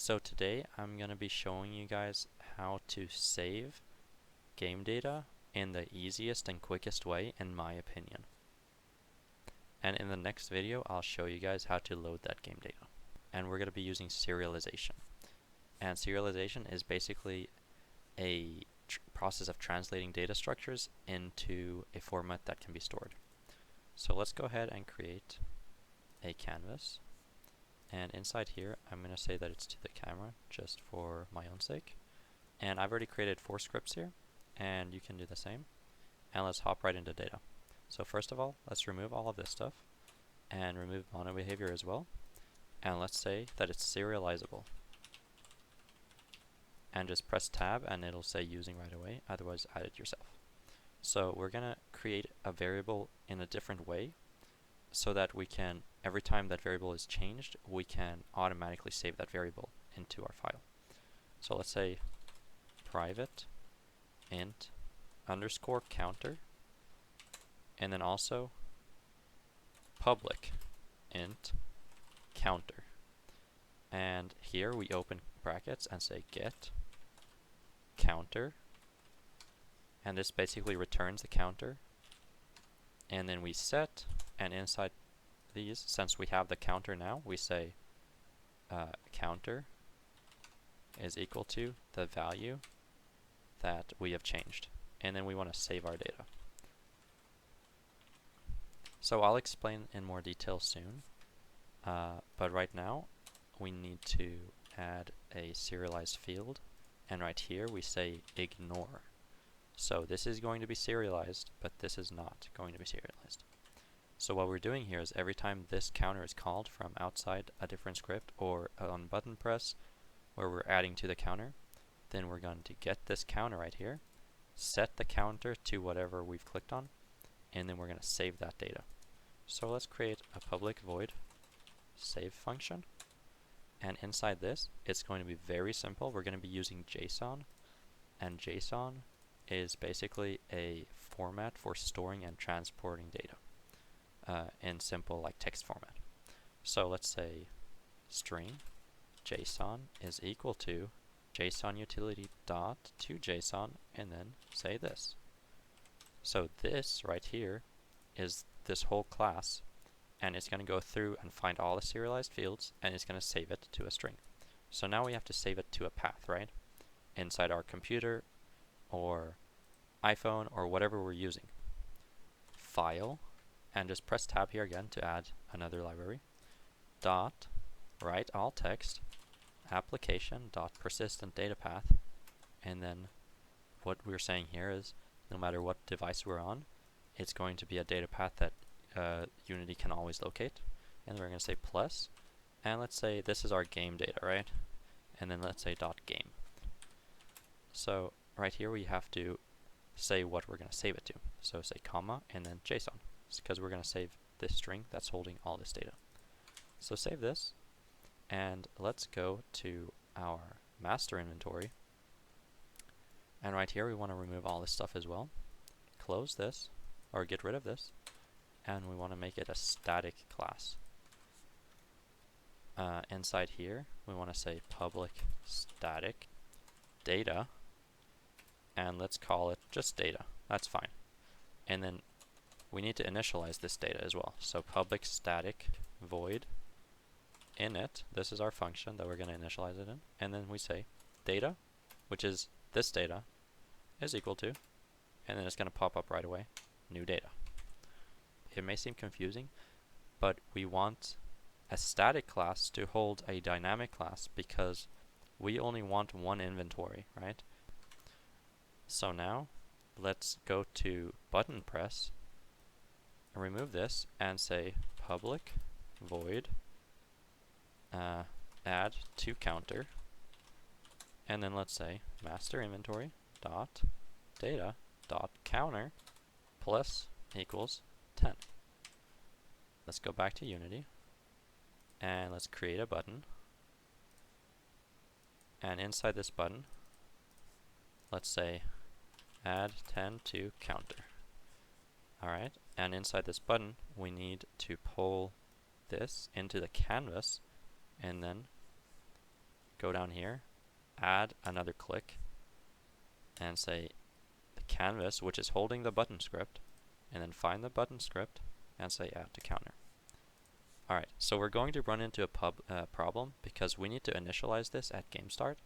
So today I'm going to be showing you guys how to save game data in the easiest and quickest way, in my opinion. And in the next video I'll show you guys how to load that game data. And we're going to be using serialization. And serialization is basically a process of translating data structures into a format that can be stored. So let's go ahead and create a canvas. And inside here, I'm going to say that it's to the camera just for my own sake. And I've already created 4 scripts here, and you can do the same. And let's hop right into data. So first of all, let's remove all of this stuff and remove mono behavior as well. And let's say that it's serializable. And just press tab and it'll say using right away, otherwise add it yourself. So we're going to create a variable in a different way so that we can, every time that variable is changed, we can automatically save that variable into our file. So let's say private int underscore counter, and then also public int counter. And here we open brackets and say get counter, and this basically returns the counter. And then we set, and inside these, since we have the counter now, we say counter is equal to the value that we have changed. And then we want to save our data. So I'll explain in more detail soon, but right now we need to add a serialized field, and right here we say ignore. So this is going to be serialized, but this is not going to be serialized. So what we're doing here is every time this counter is called from outside a different script or on button press where we're adding to the counter, then we're going to get this counter right here, set the counter to whatever we've clicked on, and then we're going to save that data. So let's create a public void save function, and inside this it's going to be very simple. We're going to be using JSON, and JSON is basically a format for storing and transporting data in simple like text format. So let's say string JSON is equal to JSON utility dot to JSON, and then say this. So this right here is this whole class, and it's going to go through and find all the serialized fields, and it's going to save it to a string. So now we have to save it to a path, right? Inside our computer or iPhone or whatever we're using. File, and just press tab here again to add another library. Dot, write all text, application dot persistent data path, and then what we're saying here is no matter what device we're on, it's going to be a data path that Unity can always locate. And we're going to say plus, and let's say this is our game data, right? And then let's say dot game. So right here we have to say what we're going to save it to. So say comma and then JSON. It's because we're going to save this string that's holding all this data. So save this, and let's go to our master inventory. And right here we want to remove all this stuff as well. Close this, or get rid of this, and we want to make it a static class. Inside here we want to say public static data, and let's call it just data. That's fine. And then we need to initialize this data as well. So public static void init, this is our function that we're going to initialize it in, and then we say data, which is this data, is equal to, and then it's going to pop up right away, new data. It may seem confusing, but we want a static class to hold a dynamic class because we only want one inventory, right? So now let's go to button press, remove this, and say public void add to counter, and then let's say master inventory dot data dot counter plus equals 10. Let's go back to Unity and let's create a button, and inside this button let's say add 10 to counter. Alright, and inside this button we need to pull this into the canvas and then go down here, add another click, and say the canvas, which is holding the button script, and then find the button script and say add to counter. Alright, so we're going to run into a problem because we need to initialize this at game start,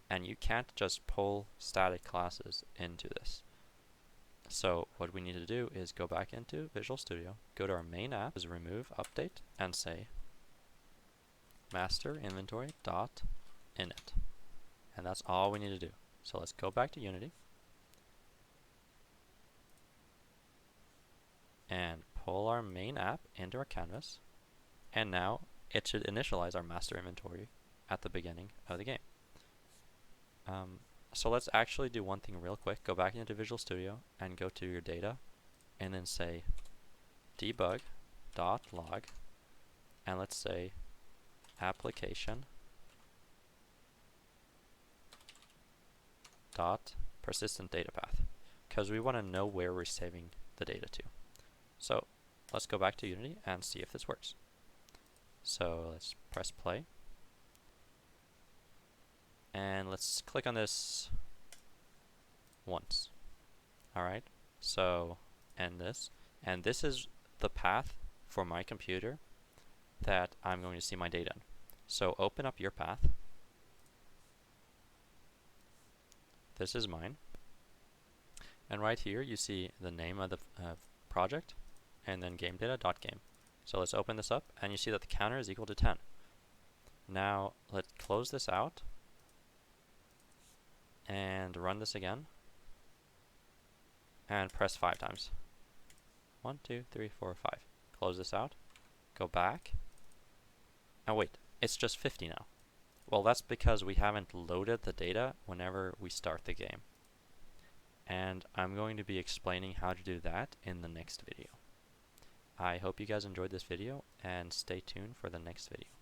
and you can't just pull static classes into this. So what we need to do is go back into Visual Studio, go to our main app, is remove update, and say master inventory dot init. And that's all we need to do. So let's go back to Unity and pull our main app into our canvas, and now it should initialize our master inventory at the beginning of the game. So let's actually do one thing real quick. Go back into Visual Studio and go to your data, and then say debug.log, and let's say application dot persistent data path, because we want to know where we're saving the data to. So let's go back to Unity and see if this works. So let's press play, and let's click on this once. Alright, so and this is the path for my computer that I'm going to see my data in. So open up your path. This is mine, and right here you see the name of the project and then game data.game. So let's open this up, and you see that the counter is equal to 10. Now let's close this out and run this again and press 5 times. 1, 2, 3, 4, 5. Close this out, go back, and wait, it's just 50 now. Well, that's because we haven't loaded the data whenever we start the game. And I'm going to be explaining how to do that in the next video. I hope you guys enjoyed this video, and stay tuned for the next video.